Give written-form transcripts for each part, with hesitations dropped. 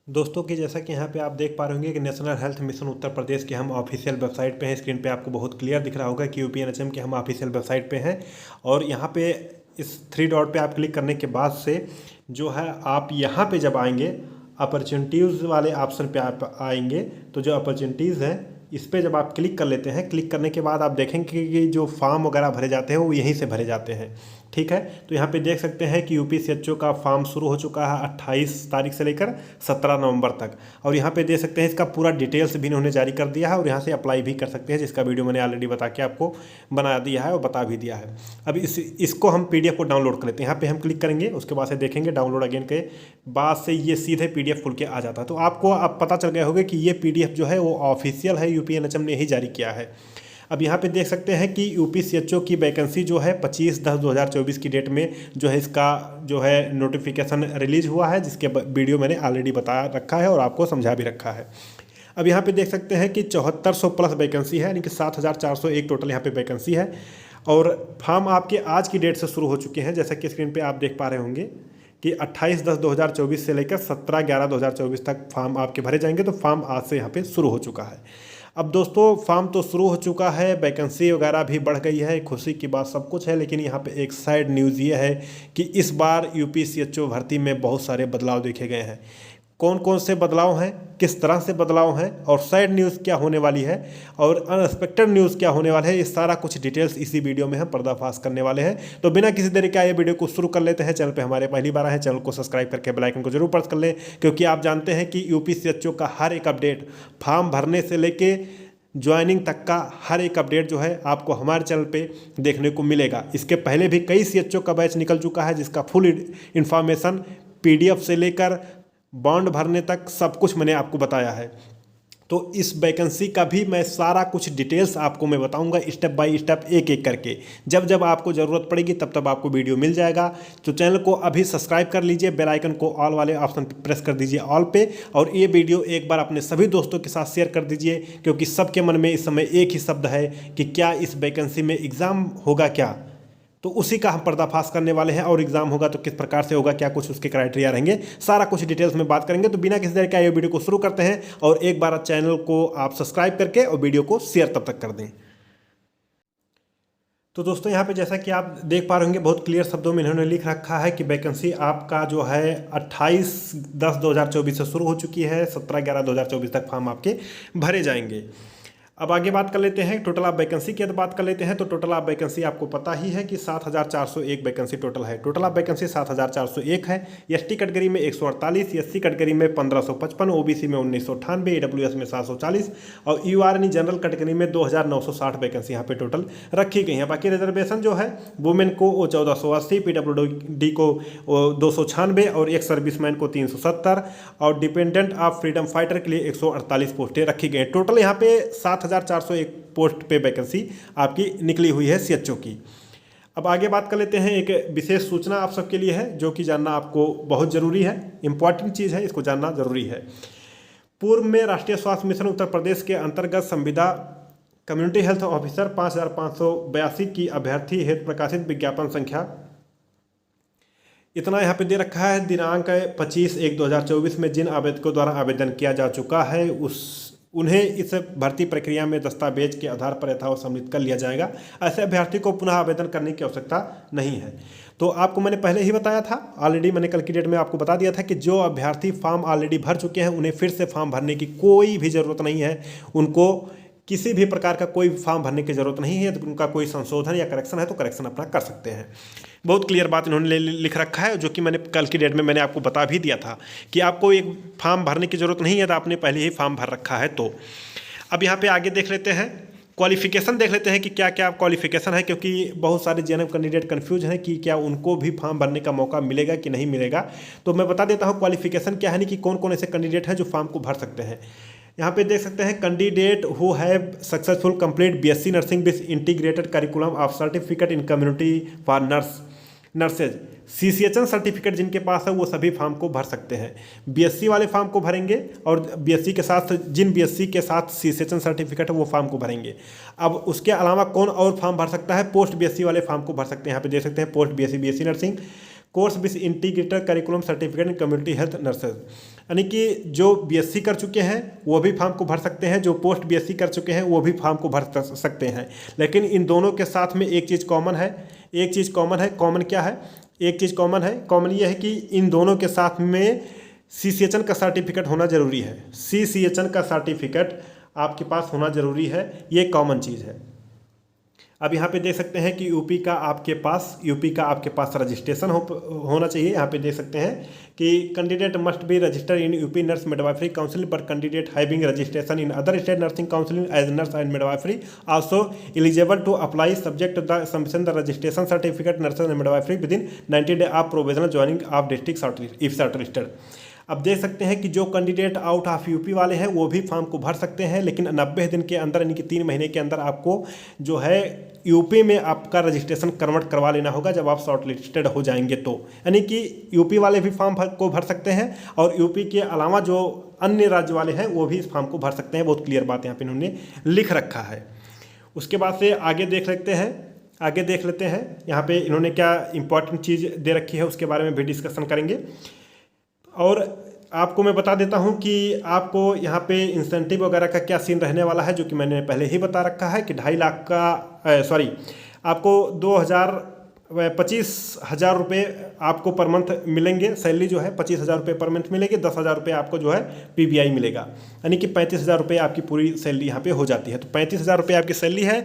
दोस्तों कि जैसा कि यहाँ पे आप देख पा रहे होंगे कि national health mission Uttar Pradesh के हम ऑफिशियल वेबसाइट पे हैं। स्क्रीन पे आपको बहुत क्लियर दिख रहा होगा कि यूपीएनएचएम के हम ऑफिशियल वेबसाइट पे हैं। और यहाँ पे इस थ्री डॉट पे आप क्लिक करने के बाद से जो है आप यहाँ पे जब आएंगे अपॉर्चुनिटीज़ वाले ऑप्शन पे आप आएंगे तो जो अपॉर्चुनिटीज़ हैं इस पर जब आप क्लिक कर लेते हैं, क्लिक करने के बाद आप देखेंगे कि जो फॉर्म वगैरह भरे जाते हैं वो यहीं से भरे जाते हैं। ठीक है, तो यहाँ पे देख सकते हैं कि यूपीसीएचओ का फॉर्म शुरू हो चुका है 28 तारीख से लेकर 17 नवंबर तक। और यहाँ पे देख सकते हैं इसका पूरा डिटेल्स भी इन्होंने जारी कर दिया है और यहाँ से अप्लाई भी कर सकते हैं, जिसका वीडियो मैंने ऑलरेडी बता के आपको बना दिया है और बता भी दिया है। अब इसको हम पीडीएफ को डाउनलोड कर लेते हैं। यहाँ पे हम क्लिक करेंगे, उसके बाद से देखेंगे डाउनलोड अगेन के बाद से ये सीधे पीडीएफ खुल के आ जाता है। तो आपको अब पता चल गया होगा कि ये पीडीएफ जो है वो ऑफिशियल है, यूपीएनएचएम ने ही जारी किया है। अब यहाँ पे देख सकते हैं कि यूपीसीएचओ की वैकेंसी जो है 25/10/2024 की डेट में जो है इसका जो है नोटिफिकेशन रिलीज हुआ है, जिसके वीडियो मैंने ऑलरेडी बता रखा है और आपको समझा भी रखा है। अब यहाँ पे देख सकते हैं कि 7400 प्लस वैकेंसी है, यानी कि 7401 टोटल यहाँ पे वैकेंसी है। और फॉर्म आपके आज की डेट से शुरू हो चुके हैं, जैसा कि स्क्रीन पे आप देख पा रहे होंगे कि 28/10/2024 से लेकर 17/11/2024 तक फॉर्म आपके भरे जाएंगे। तो फॉर्म आज से यहाँ पे शुरू हो चुका है। अब दोस्तों फॉर्म तो शुरू हो चुका है, वैकेंसी वगैरह भी बढ़ गई है, खुशी की बात सब कुछ है। लेकिन यहाँ पे एक साइड न्यूज़ ये है कि इस बार यूपीसीएचओ भर्ती में बहुत सारे बदलाव देखे गए हैं। कौन कौन से बदलाव हैं, किस तरह से बदलाव हैं और साइड न्यूज़ क्या होने वाली है और अनएक्सपेक्टेड न्यूज़ क्या होने वाला है, ये सारा कुछ डिटेल्स इसी वीडियो में हम पर्दाफाश करने वाले हैं। तो बिना किसी देरी के ये वीडियो को शुरू कर लेते हैं। चैनल पे हमारे पहली बार आए, चैनल को सब्सक्राइब करके बेल आइकन को जरूर प्रेस कर लें, क्योंकि आप जानते हैं कि यूपीसीएचओ का हर एक अपडेट फॉर्म भरने से लेके ज्वाइनिंग तक का हर एक अपडेट जो है आपको हमारे चैनल पे देखने को मिलेगा। इसके पहले भी कई सीएचओ का बैच निकल चुका है, जिसका फुल इन्फॉर्मेशन पीडीएफ से लेकर बॉन्ड भरने तक सब कुछ मैंने आपको बताया है। तो इस वैकेंसी का भी मैं सारा कुछ डिटेल्स आपको मैं बताऊंगा स्टेप बाय स्टेप, एक एक करके। जब जब आपको ज़रूरत पड़ेगी तब तब आपको वीडियो मिल जाएगा। तो चैनल को अभी सब्सक्राइब कर लीजिए, बेल आइकन को ऑल वाले ऑप्शन पर प्रेस कर दीजिए ऑल पे, और ये वीडियो एक बार अपने सभी दोस्तों के साथ शेयर कर दीजिए, क्योंकि सबके मन में इस समय एक ही शब्द है कि क्या इस वैकेंसी में एग्ज़ाम होगा क्या। तो उसी का हम पर्दाफाश करने वाले हैं। और एग्जाम होगा तो किस प्रकार से होगा, क्या कुछ उसके क्राइटेरिया रहेंगे, सारा कुछ डिटेल्स में बात करेंगे। तो बिना किसी देर का ये वीडियो को शुरू करते हैं, और एक बार चैनल को आप सब्सक्राइब करके और वीडियो को शेयर तब तक कर दें। तो दोस्तों यहाँ पे जैसा कि आप देख पा रहे होंगे बहुत क्लियर शब्दों में इन्होंने लिख रखा है कि वैकेंसी आपका जो है 28/10/2024 से शुरू हो चुकी है, 17/11/2024 तक फॉर्म आपके भरे जाएंगे। अब आगे बात कर लेते हैं टोटल ऑफ वैकेंसी की। बात कर लेते हैं तो टोटल ऑफ वैकेंसी आपको पता ही है कि 7401 वैकेंसी टोटल है। टोटल ऑफ वैकेंसी 7401 है। एसटी कैटेगरी में 148, एससी कैटेगरी में 1555, ओबीसी में 1998, ईडब्ल्यूएस में 740 और यूआरएन जनरल कैटेगरी में 2960 वैकेंसी यहाँ पे टोटल रखी गई है। बाकी रिजर्वेशन जो है वुमेन को 1480, पीडब्ल्यूडी को 296 और एक सर्विसमैन को 370 और डिपेंडेंट ऑफ फ्रीडम फाइटर के लिए 148 पोस्टें रखी गई हैं। टोटल यहाँ पे 7401 पोस्ट पे वैकेंसी आपकी निकली हुई है सीएचओ की। अब आगे बात कर लेते हैं, एक विशेष सूचना आप सबके लिए है जो कि जानना आपको बहुत ज़रूरी है, इंपॉर्टेंट चीज़ है, इसको जानना ज़रूरी है। पूर्व में राष्ट्रीय स्वास्थ्य मिशन उत्तर प्रदेश के अंतर्गत संविदा कम्युनिटी हेल्थ ऑफिसर 5582 की अभ्यर्थी हेतु प्रकाशित विज्ञापन संख्या इतना यहाँ पे दे रखा है। दिनांक 25/1/2024 में जिन आवेदकों द्वारा आवेदन किया जा चुका है उन्हें इस भर्ती प्रक्रिया में दस्तावेज के आधार पर यथावत सम्मिलित कर लिया जाएगा। ऐसे अभ्यर्थी को पुनः आवेदन करने की आवश्यकता नहीं है। तो आपको मैंने पहले ही बताया था, ऑलरेडी मैंने कल की डेट में आपको बता दिया था कि जो अभ्यर्थी फॉर्म ऑलरेडी भर चुके हैं उन्हें फिर से फॉर्म भरने की कोई भी ज़रूरत नहीं है। उनको किसी भी प्रकार का कोई फॉर्म भरने की ज़रूरत नहीं है। तो उनका कोई संशोधन या करेक्शन है तो करेक्शन अपना कर सकते हैं। बहुत क्लियर बात इन्होंने लिख रखा है, जो कि मैंने कल की डेट में मैंने आपको बता भी दिया था कि आपको एक फॉर्म भरने की ज़रूरत नहीं है, तो आपने पहले ही फॉर्म भर रखा है। तो अब यहाँ पे आगे देख लेते हैं, क्वालिफिकेशन देख लेते हैं कि क्या क्या क्वालिफिकेशन है, क्योंकि बहुत सारे जेएनएम कैंडिडेट कंफ्यूज हैं कि क्या उनको भी फॉर्म भरने का मौका मिलेगा कि नहीं मिलेगा। तो मैं बता देता हूँ क्वालिफिकेशन क्या है, नहीं कि कौन कौन ऐसे कैंडिडेट हैं जो फॉर्म को भर सकते हैं। यहाँ पे देख सकते हैं candidate who have successful complete BSc nursing with integrated curriculum of certificate in community for nurses, CCHN certificate जिनके पास है वो सभी फॉर्म को भर सकते हैं। बीएससी वाले फॉर्म को भरेंगे और बीएससी के साथ जिन बीएससी के साथ सीसीएचएन सर्टिफिकेट है वो फॉर्म को भरेंगे। अब उसके अलावा कौन और फॉर्म भर सकता है, पोस्ट बीएससी वाले फॉर्म को भर सकते हैं। यहाँ पे देख सकते हैं post BSc, BSc nursing, course with integrated curriculum certificate in community health nurses, यानी कि जो बीएससी कर चुके हैं वो भी फॉर्म को भर सकते हैं, जो पोस्ट बीएससी कर चुके हैं वो भी फॉर्म को भर सकते हैं। लेकिन इन दोनों के साथ में एक चीज़ कॉमन है, एक चीज़ कॉमन है। कॉमन क्या है? एक चीज़ कॉमन है, कॉमन ये है कि इन दोनों के साथ में CCHN का सर्टिफिकेट होना ज़रूरी है। CCHN का सर्टिफिकेट आपके पास होना ज़रूरी है, ये कॉमन चीज़ है। अब यहाँ पे देख सकते हैं कि यूपी का आपके पास रजिस्ट्रेशन होना चाहिए। यहाँ पे देख सकते हैं कि candidate must be registered in UP nurse midwifery council, but candidate having registration in other state nursing council as nurse and midwifery also eligible to apply subject the submission the registration certificate nurses and midwifery within 90 day of provisional joining of district if shortlisted. अब देख सकते हैं कि जो candidate out of UP वाले हैं वो भी फॉर्म को भर सकते हैं, लेकिन 90 दिन के अंदर यानी कि 3 महीने के अंदर आपको जो है यूपी में आपका रजिस्ट्रेशन कन्वर्ट करवा लेना होगा जब आप शॉर्ट लिस्टेड हो जाएंगे तो। यानी कि यूपी वाले भी फॉर्म को भर सकते हैं और यूपी के अलावा जो अन्य राज्य वाले हैं वो भी इस फॉर्म को भर सकते हैं। बहुत क्लियर बात यहाँ पे इन्होंने लिख रखा है। उसके बाद से आगे देख लेते हैं यहाँ पे इन्होंने क्या इंपॉर्टेंट चीज़ दे रखी है उसके बारे में भी डिस्कशन करेंगे। और आपको मैं बता देता हूं कि आपको यहाँ पे इंसेंटिव वगैरह का क्या सीन रहने वाला है, जो कि मैंने पहले ही बता रखा है कि 2.5 लाख का आपको 25,000 रुपये आपको पर मंथ मिलेंगे। सैलरी जो है 25,000 रुपये पर मंथ मिलेगी। 10,000 रुपये आपको जो है PBI मिलेगा, यानी कि 35,000 रुपये आपकी पूरी सैलरी यहाँ पे हो जाती है। तो 35,000 रुपये आपकी सैलरी है,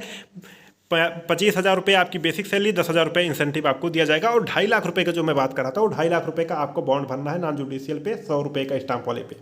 25,000 रुपये आपकी बेसिक सैलरी, 10,000 रुपये इंसेंटिव आपको दिया जाएगा। और 2.5 लाख रुपये का जो मैं बात कर रहा था वो 2.5 लाख रुपये का आपको बॉन्ड भरना है नॉन जुडिशियल पे, 100 रुपये का स्टाम्प वाले पे।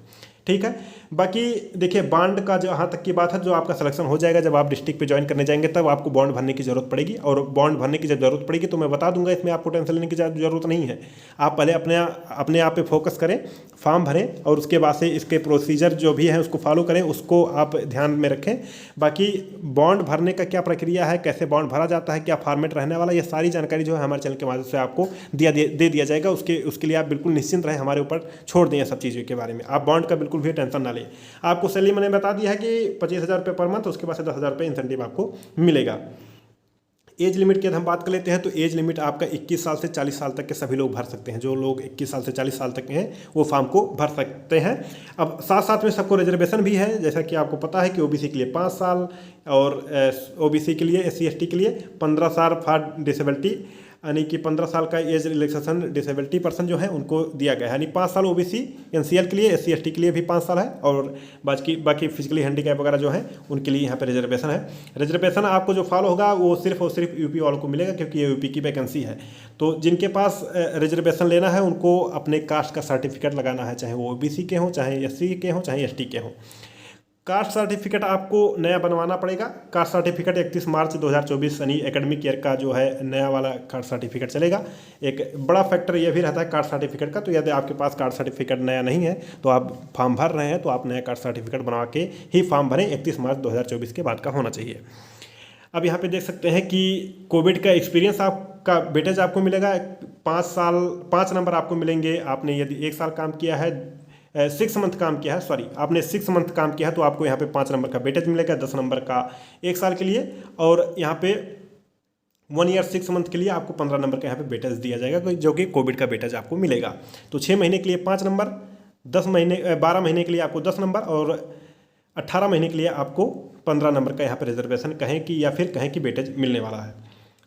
ठीक है। बाकी देखिए बॉन्ड का जहाँ तक की बात है, जो आपका सिलेक्शन हो जाएगा जब आप डिस्ट्रिक्ट पे ज्वाइन करने जाएंगे तब आपको बॉन्ड भरने की जरूरत पड़ेगी। और बॉन्ड भरने की जब जरूरत पड़ेगी तो मैं बता दूंगा, इसमें आपको टेंशन लेने की जरूरत नहीं है। आप पहले अपने आप पे फोकस करें, फॉर्म भरें और उसके बाद से इसके प्रोसीजर जो भी है उसको फॉलो करें, उसको आप ध्यान में रखें। बाकी बॉन्ड भरने का क्या प्रक्रिया है, कैसे बॉन्ड भरा जाता है, क्या फॉर्मेट रहने वाला, ये सारी जानकारी जो है हमारे चैनल के माध्यम से आपको दे दिया जाएगा। उसके लिए आप बिल्कुल निश्चिंत रहें, हमारे ऊपर छोड़ दें सब चीज़ों के बारे में। आप बॉन्ड का बिल्कुल भी टेंशन ना लें। आपको सैलरी मैंने बता दिया है कि 25,000 रुपये पर मंथ, उसके बाद से 10,000 रुपये इंसेंटिव आपको मिलेगा। एज लिमिट की हम बात कर लेते हैं तो एज लिमिट आपका 21 साल से 40 साल तक के सभी लोग भर सकते हैं। जो लोग 21 साल से 40 साल तक के हैं वो फॉर्म को भर सकते हैं। अब साथ साथ में सबको रिजर्वेशन भी है, जैसा कि आपको पता है कि ओबीसी के लिए 5 साल और ओबीसी के लिए SC ST के लिए 15 साल फॉर डिसेबिलिटी, यानी कि 15 साल का एज रिलैक्सेशन डिसेबिलिटी पर्सन जो है उनको दिया गया है। यानी 5 साल ओबीसी NCL के लिए, SC ST के लिए भी 5 साल है और बाकी फिजिकली हैंडीकैप वगैरह जो है उनके लिए यहाँ पे रिजर्वेशन है। रिजर्वेशन आपको जो फॉलो होगा वो सिर्फ और सिर्फ यूपी वालों को मिलेगा, क्योंकि ये यूपी की वैकेंसी है। तो जिनके पास रिजर्वेशन लेना है उनको अपने कास्ट का सर्टिफिकेट लगाना है, चाहे वो ओबीसी के हों, चाहे SC के हों, चाहे ST के हों। कास्ट सर्टिफिकेट आपको नया बनवाना पड़ेगा। कास्ट सर्टिफिकेट 31 मार्च 2024 यानी एकेडमिक ईयर का जो है नया वाला कास्ट सर्टिफिकेट चलेगा। एक बड़ा फैक्टर ये भी रहता है कास्ट सर्टिफिकेट का, तो यदि आपके पास कास्ट सर्टिफिकेट नया नहीं है तो आप फॉर्म भर रहे हैं तो आप नया कास्ट सर्टिफिकेट बनवा के ही फॉर्म भरें। 31 मार्च 2024 के बाद का होना चाहिए। अब यहाँ पे देख सकते हैं कि कोविड का एक्सपीरियंस आपका वेटेज आपको मिलेगा। 5 नंबर आपको मिलेंगे। आपने यदि 1 साल काम किया है, 6 मंथ काम किया है, आपने 6 मंथ काम किया है तो आपको यहाँ पे 5 नंबर का वेटेज मिलेगा, 10 नंबर का 1 साल के लिए। और यहाँ पे 1 ईयर 6 मंथ के लिए आपको 15 नंबर का यहाँ पे वेटेज दिया जाएगा, जो कि कोविड का वेटेज आपको मिलेगा। तो 6 महीने के लिए 5 नंबर, 12 महीने के लिए आपको 10 नंबर और 18 महीने के लिए आपको 15 नंबर का यहाँ पे रिजर्वेशन कहें कि वेटेज मिलने वाला है।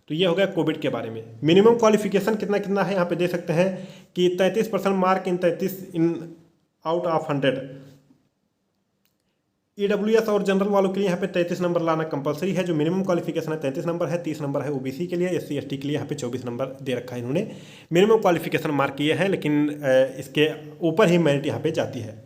तो ये हो गया कोविड के बारे में। मिनिमम क्वालिफिकेशन कितना है यहाँ पे देख सकते हैं कि 33% mark in out of 100। EWS और जनरल वालों के लिए यहाँ पे 33 नंबर लाना कंपलसरी है। जो मिनिमम क्वालिफिकेशन है 33 नंबर है। 30 नंबर है ओबीसी के लिए। SC ST के लिए यहाँ पे 24 नंबर दे रखा है इन्होंने। मिनिमम क्वालिफिकेशन मार्क किए हैं, लेकिन इसके ऊपर ही मेरिट यहाँ पे जाती है।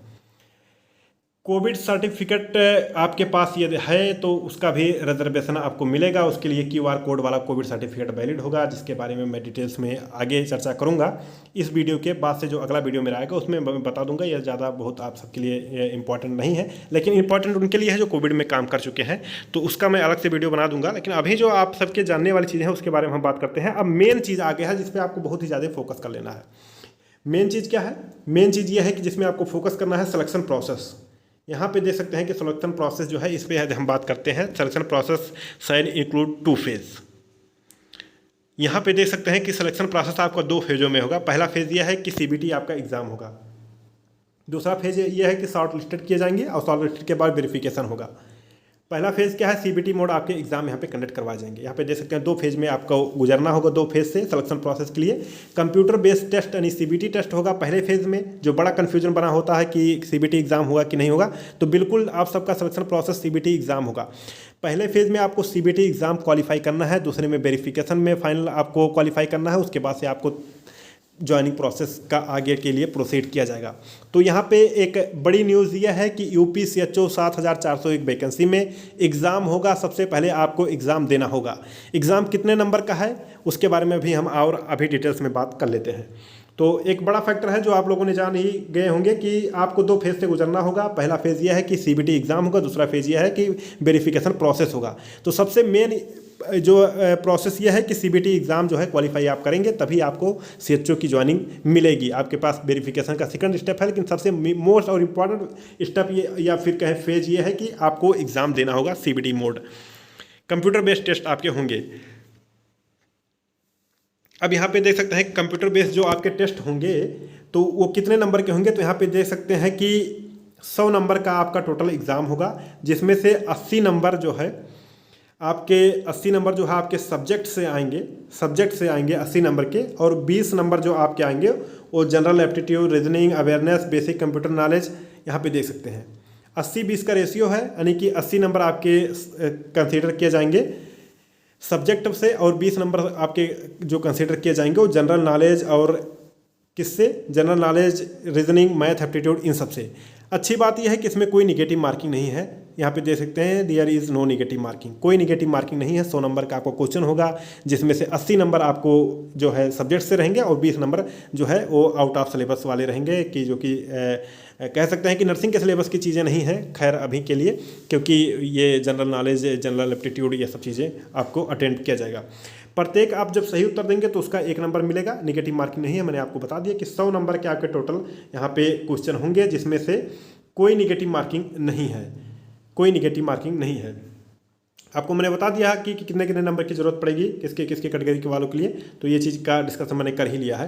कोविड सर्टिफिकेट आपके पास यदि है तो उसका भी रिजर्वेशन आपको मिलेगा। उसके लिए QR कोड वाला कोविड सर्टिफिकेट वैलिड होगा, जिसके बारे में मैं डिटेल्स में आगे चर्चा करूंगा। इस वीडियो के बाद से जो अगला वीडियो मेरा आएगा उसमें मैं बता दूंगा। यह ज़्यादा बहुत आप सबके लिए इंपॉर्टेंट नहीं है, लेकिन इंपॉर्टेंट उनके लिए है जो कोविड में काम कर चुके हैं, तो उसका मैं अलग से वीडियो बना दूंगा। लेकिन अभी जो आप सबके जानने वाली चीज़ें हैं उसके बारे में हम बात करते हैं। अब मेन चीज़ आगे है जिसपे आपको बहुत ही ज़्यादा फोकस कर लेना है। मेन चीज़ क्या है? मेन चीज़ ये है कि जिसमें आपको फोकस करना है सिलेक्शन प्रोसेस। यहाँ पे देख सकते हैं कि सिलेक्शन प्रोसेस जो है इस पर हम बात करते हैं। Selection process shall include 2 phase. यहाँ पे देख सकते हैं कि सिलेक्शन प्रोसेस आपका 2 फेज़ों में होगा। पहला फेज़ यह है कि सीबीटी आपका एग्ज़ाम होगा। दूसरा फेज़ ये है कि शॉर्ट लिस्टेड किए जाएंगे और शॉर्ट लिस्टेड के बाद वेरिफिकेशन होगा। पहला फेज़ क्या है, सीबीटी मोड आपके एग्जाम यहाँ पे कंडक्ट करवाए जाएंगे। यहाँ पे देख सकते हैं 2 फेज़ में आपको गुजरना होगा, 2 फेज़ से सिलेक्शन प्रोसेस के लिए। कंप्यूटर बेस्ड टेस्ट यानी सीबीटी टेस्ट होगा पहले फेज़ में। जो बड़ा कन्फ्यूजन बना होता है कि सीबीटी एग्जाम होगा कि नहीं होगा, तो बिल्कुल आप सबका सिलेक्शन प्रोसेस सीबीटी एग्जाम होगा। पहले फेज़ में आपको सीबीटी एग्जाम क्वालिफाई करना है, दूसरे में वेरिफिकेशन में फाइनल आपको क्वालिफाई करना है, उसके बाद से आपको ज्वाइनिंग प्रोसेस का आगे के लिए प्रोसीड किया जाएगा। तो यहाँ पे एक बड़ी न्यूज़ यह है कि यूपी सीएचओ 7401 वैकेंसी में एग्ज़ाम होगा। सबसे पहले आपको एग्ज़ाम देना होगा। एग्ज़ाम कितने नंबर का है उसके बारे में भी हम और अभी डिटेल्स में बात कर लेते हैं। तो एक बड़ा फैक्टर है जो आप लोगों ने जान ही गए होंगे कि आपको 2 फेज़ से गुजरना होगा। पहला फेज़ यह है कि सीबीटी एग्ज़ाम होगा, दूसरा फेज़ यह है कि वेरिफिकेशन प्रोसेस होगा। तो सबसे मेन जो प्रोसेस ये है कि सीबीटी एग्ज़ाम जो है क्वालिफाई आप करेंगे तभी आपको सीएचओ की ज्वाइनिंग मिलेगी। आपके पास वेरिफिकेशन का सेकंड स्टेप है, लेकिन सबसे मोस्ट और इम्पॉर्टेंट स्टेप ये या फिर कहें फेज ये है कि आपको एग्ज़ाम देना होगा CBT mode. Computer based test आपके होंगे। अब यहाँ पे देख सकते हैं कंप्यूटर बेस्ड जो आपके टेस्ट होंगे तो वो कितने नंबर के होंगे। तो यहाँ पे देख सकते हैं कि 100 नंबर का आपका टोटल एग्ज़ाम होगा, जिसमें से 80 नंबर जो है आपके 80 नंबर जो है आपके सब्जेक्ट से आएंगे 80 नंबर के, और 20 नंबर जो आपके आएंगे वो general aptitude, reasoning, awareness, basic computer knowledge. यहाँ पे देख सकते हैं 80-20 का रेशियो है, यानी कि 80 नंबर आपके कंसीडर किए जाएंगे सब्जेक्ट से, और 20 नंबर आपके जो कंसीडर किए जाएंगे वो जनरल नॉलेज और किससे, general knowledge, reasoning, math, aptitude, इन सब से। अच्छी बात यह है कि इसमें कोई निगेटिव मार्किंग नहीं है। यहाँ पे देख सकते हैं there is no negative marking, कोई निगेटिव मार्किंग नहीं है। 100 नंबर का आपको क्वेश्चन होगा, जिसमें से 80 नंबर आपको जो है सब्जेक्ट से रहेंगे और 20 नंबर जो है वो आउट ऑफ सिलेबस वाले रहेंगे, कि जो कि कह सकते हैं कि नर्सिंग के सिलेबस की चीज़ें नहीं हैं खैर अभी के लिए, क्योंकि ये जनरल नॉलेज, जनरल एप्टीट्यूड, ये सब चीज़ें आपको अटेम्प्ट किया जाएगा। प्रत्येक आप जब सही उत्तर देंगे तो उसका 1 नंबर मिलेगा, निगेटिव मार्किंग नहीं है। मैंने आपको बता दिया कि 100 नंबर के आपके टोटल यहाँ पे क्वेश्चन होंगे, जिसमें से कोई निगेटिव मार्किंग नहीं है, कोई निगेटिव मार्किंग नहीं है। आपको मैंने बता दिया कि कितने कितने नंबर की ज़रूरत पड़ेगी किसके किसके कैटेगरी के वालों के लिए, तो ये चीज़ का डिस्कशन मैंने कर ही लिया है।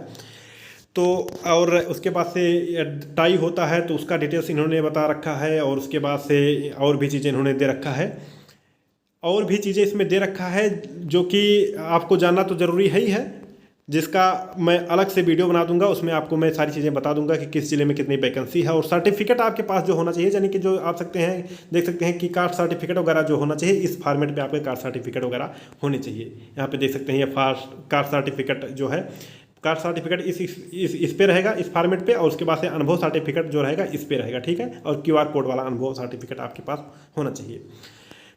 तो और उसके बाद से टाई होता है तो उसका डिटेल्स इन्होंने बता रखा है, और उसके बाद से और भी चीज़ें इन्होंने दे रखा है, और भी चीज़ें इसमें दे रखा है जो कि आपको जानना तो ज़रूरी है ही है, जिसका मैं अलग से वीडियो बना दूंगा। उसमें आपको मैं सारी चीज़ें बता दूंगा कि किस ज़िले में कितनी वैकेंसी है, और सर्टिफिकेट आपके पास जो होना चाहिए, यानी कि जो आप देख सकते हैं कि कास्ट सर्टिफिकेट वगैरह जो होना चाहिए, इस फॉर्मेट में आपके कास्ट सर्टिफिकेट वगैरह होने चाहिए। यहाँ पे देख सकते हैं ये कास्ट सर्टिफिकेट जो है, कास्ट सर्टिफिकेट इस पे रहेगा, इस फॉर्मेट पे, और उसके बाद से अनुभव सर्टिफिकेट जो रहेगा इस पे रहेगा, ठीक है। और QR कोड वाला अनुभव सर्टिफिकेट आपके पास होना चाहिए।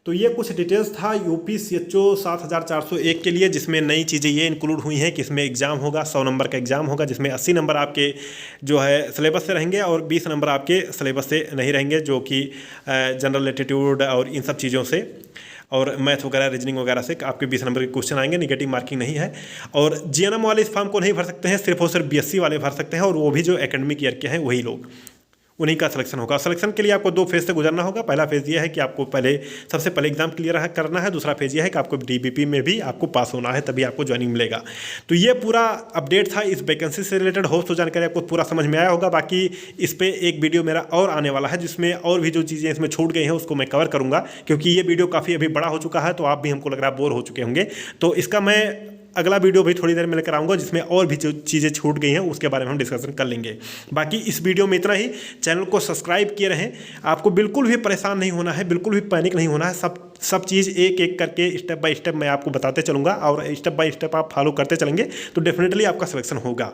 तो ये कुछ डिटेल्स था यूपी सीएचओ 7401 के लिए, जिसमें नई चीज़ें ये इंक्लूड हुई हैं कि इसमें एग्ज़ाम होगा, 100 नंबर का एग्ज़ाम होगा, जिसमें 80 नंबर आपके जो है सिलेबस से रहेंगे और 20 नंबर आपके सिलेबस से नहीं रहेंगे, जो कि जनरल एप्टीट्यूड और इन सब चीज़ों से और मैथ वगैरह, रीजनिंग वगैरह से आपके 20 नंबर के क्वेश्चन आएंगे। निगेटिव मार्किंग नहीं है। और जीएनएम वाले इस फॉर्म को नहीं भर सकते हैं, सिर्फ और सिर्फ बीएससी वाले भर सकते हैं, और वो भी जो एकेडमिक ईयर के हैं वही लोग, उन्हीं का सिलेक्शन होगा। सिलेक्शन के लिए आपको 2 फेज़ से गुजरना होगा। पहला फेज़ ये है कि आपको सबसे पहले एग्जाम क्लियर करना है। दूसरा फेज़ ये है कि आपको डीबीपी में भी आपको पास होना है, तभी आपको ज्वाइनिंग मिलेगा। तो ये पूरा अपडेट था इस वैकेंसी से रिलेटेड। होप तो जानकारी आपको पूरा समझ में आया होगा। बाकी इस पर एक वीडियो मेरा और आने वाला है, जिसमें और भी जो चीज़ें इसमें छूट गई हैं उसको मैं कवर करूँगा, क्योंकि ये वीडियो काफ़ी अभी बड़ा हो चुका है, तो आप भी हमको लग रहा है बोर हो चुके होंगे। तो इसका मैं अगला वीडियो भी थोड़ी देर में लेकर आऊँगा, जिसमें और भी जो चीज़ें छूट गई हैं उसके बारे में हम डिस्कशन कर लेंगे। बाकी इस वीडियो में इतना ही। चैनल को सब्सक्राइब किए रहें। आपको बिल्कुल भी परेशान नहीं होना है, बिल्कुल भी पैनिक नहीं होना है। सब चीज़ एक एक करके स्टेप बाय स्टेप मैं आपको बताते चलूँगा, और स्टेप बाय स्टेप आप फॉलो करते चलेंगे तो डेफिनेटली आपका सिलेक्शन होगा।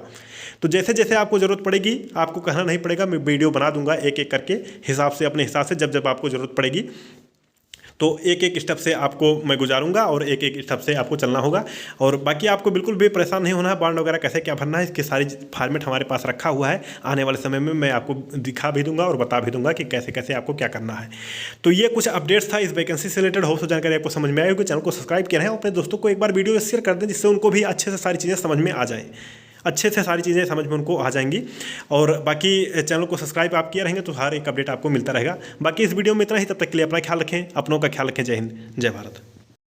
तो जैसे जैसे आपको ज़रूरत पड़ेगी, आपको कहना नहीं पड़ेगा, मैं वीडियो बना दूंगा एक एक करके हिसाब से, अपने हिसाब से, जब जब आपको ज़रूरत पड़ेगी। तो एक एक स्टेप से आपको मैं गुजारूंगा और एक एक स्टेप से आपको चलना होगा। और बाकी आपको बिल्कुल भी परेशान नहीं होना है। बॉन्ड वगैरह कैसे क्या भरना है, इसकी सारी फॉर्मेट हमारे पास रखा हुआ है। आने वाले समय में मैं आपको दिखा भी दूंगा और बता भी दूंगा कि कैसे कैसे आपको क्या करना है। तो ये कुछ अपडेट्स था इस वैकेंसी से रिलेटेड। होप सो जानकारी आपको समझ में आई होगी। चैनल को सब्सक्राइब किया है, अपने दोस्तों को एक बार वीडियो शेयर कर दें, जिससे उनको भी अच्छे से सारी चीज़ें समझ में आ जाएँ, अच्छे से सारी चीज़ें समझ में उनको आ जाएंगी। और बाकी चैनल को सब्सक्राइब आप किए रहेंगे तो हर एक अपडेट आपको मिलता रहेगा। बाकी इस वीडियो में इतना ही। तब तक के लिए अपना ख्याल रखें, अपनों का ख्याल रखें। जय हिंद, जय भारत।